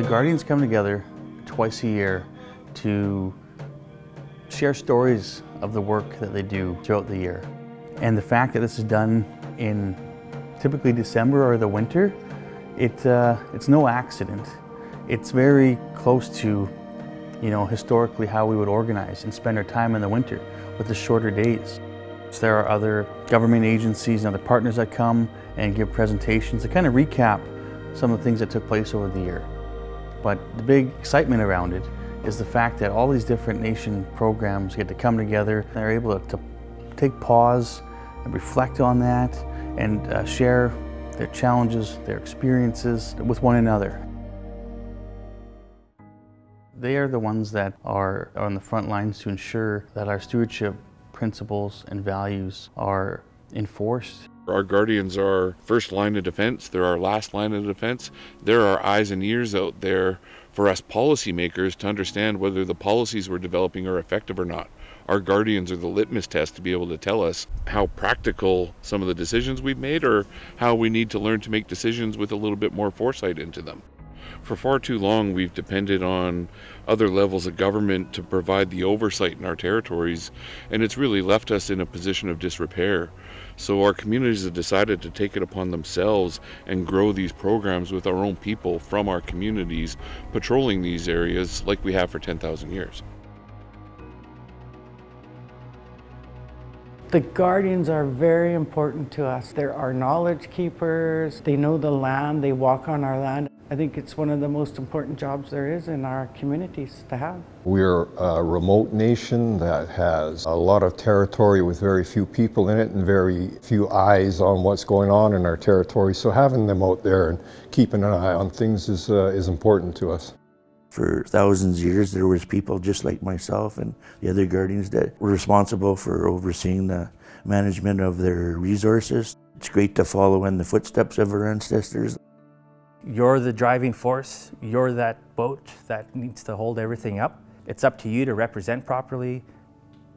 Guardians come together twice a year to share stories of the work that they do throughout the year. And the fact that this is done in typically December or the winter, it's no accident. It's very close to, historically how we would organize and spend our time in the winter with the shorter days. So there are other government agencies and other partners that come and give presentations to kind of recap some of the things that took place over the year. But the big excitement around it is the fact that all these different nation programs get to come together. They're able to take pause and reflect on that and share their challenges, their experiences with one another. They are the ones that are on the front lines to ensure that our stewardship principles and values are enforced. Our Guardians are our first line of defense, they're our last line of defense. They're our eyes and ears out there for us policymakers to understand whether the policies we're developing are effective or not. Our Guardians are the litmus test to be able to tell us how practical some of the decisions we've made or how we need to learn to make decisions with a little bit more foresight into them. For far too long, we've depended on other levels of government to provide the oversight in our territories, and it's really left us in a position of disrepair. So our communities have decided to take it upon themselves and grow these programs with our own people from our communities, patrolling these areas like we have for 10,000 years. The Guardians are very important to us. They're our knowledge keepers. They know the land, they walk on our land. I think it's one of the most important jobs there is in our communities to have. We're a remote nation that has a lot of territory with very few people in it and very few eyes on what's going on in our territory. So having them out there and keeping an eye on things is important to us. For thousands of years, there was people just like myself and the other Guardians that were responsible for overseeing the management of their resources. It's great to follow in the footsteps of our ancestors. You're the driving force. You're that boat that needs to hold everything up. It's up to you to represent properly,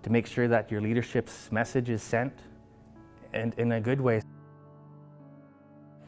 to make sure that your leadership's message is sent and in a good way.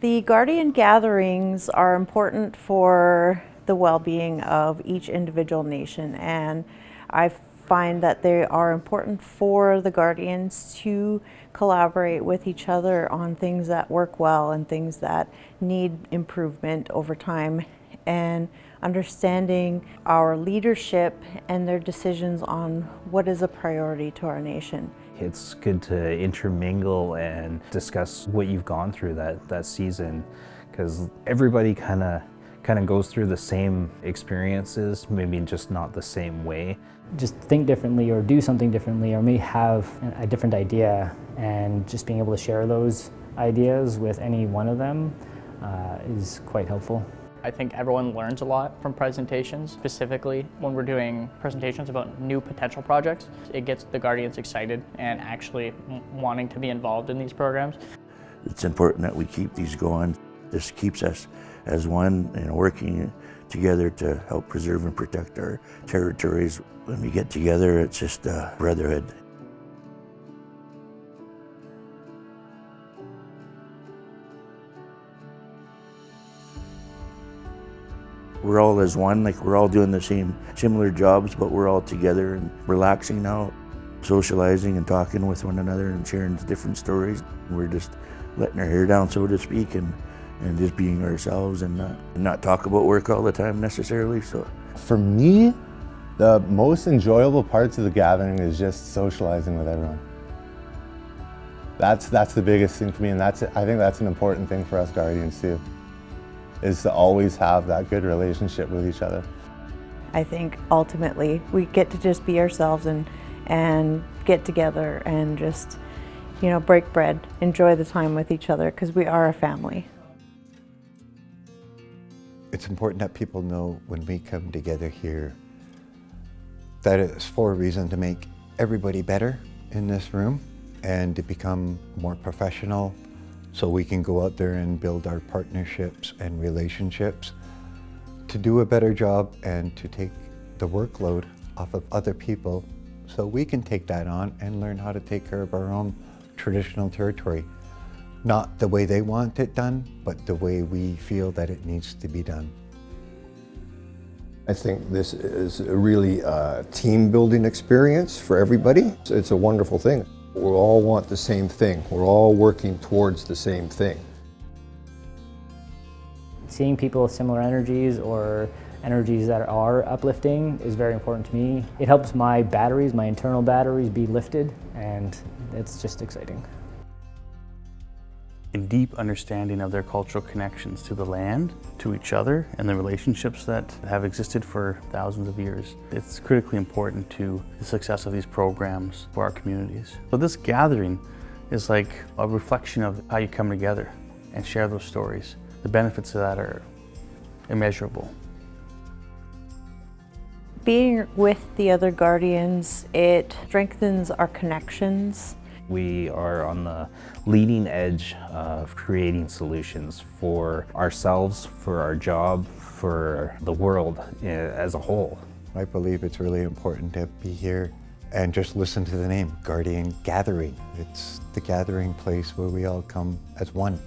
The Guardian gatherings are important for the well-being of each individual nation, and I find that they are important for the Guardians to collaborate with each other on things that work well and things that need improvement over time, and understanding our leadership and their decisions on what is a priority to our nation. It's good to intermingle and discuss what you've gone through that season, because everybody kind of goes through the same experiences, maybe just not the same way. Just think differently or do something differently or may have a different idea, and just being able to share those ideas with any one of them is quite helpful. I think everyone learns a lot from presentations, specifically when we're doing presentations about new potential projects. It gets the Guardians excited and actually wanting to be involved in these programs. It's important that we keep these going. This keeps us as one and working together to help preserve and protect our territories. When we get together, it's just a brotherhood. We're all as one, like we're all doing the similar jobs, but we're all together and relaxing now, socializing and talking with one another and sharing different stories. We're just letting our hair down, so to speak, and just being ourselves and not talk about work all the time necessarily. So for me, the most enjoyable parts of the gathering is just socializing with everyone. That's the biggest thing for me, and I think that's an important thing for us Guardians too, is to always have that good relationship with each other. I think ultimately we get to just be ourselves and get together and just, break bread, enjoy the time with each other, because we are a family. It's important that people know when we come together here that it's for a reason to make everybody better in this room and to become more professional so we can go out there and build our partnerships and relationships to do a better job and to take the workload off of other people so we can take that on and learn how to take care of our own traditional territory. Not the way they want it done, but the way we feel that it needs to be done. I think this is a really team building experience for everybody. It's a wonderful thing. We all want the same thing. We're all working towards the same thing. Seeing people with similar energies or energies that are uplifting is very important to me. It helps my batteries, my internal batteries, be lifted, and it's just exciting. A deep understanding of their cultural connections to the land, to each other, and the relationships that have existed for thousands of years. It's critically important to the success of these programs for our communities. So this gathering is like a reflection of how you come together and share those stories. The benefits of that are immeasurable. Being with the other Guardians, it strengthens our connections. We are on the leading edge of creating solutions for ourselves, for our job, for the world as a whole. I believe it's really important to be here and just listen to the name, Guardian Gathering. It's the gathering place where we all come as one.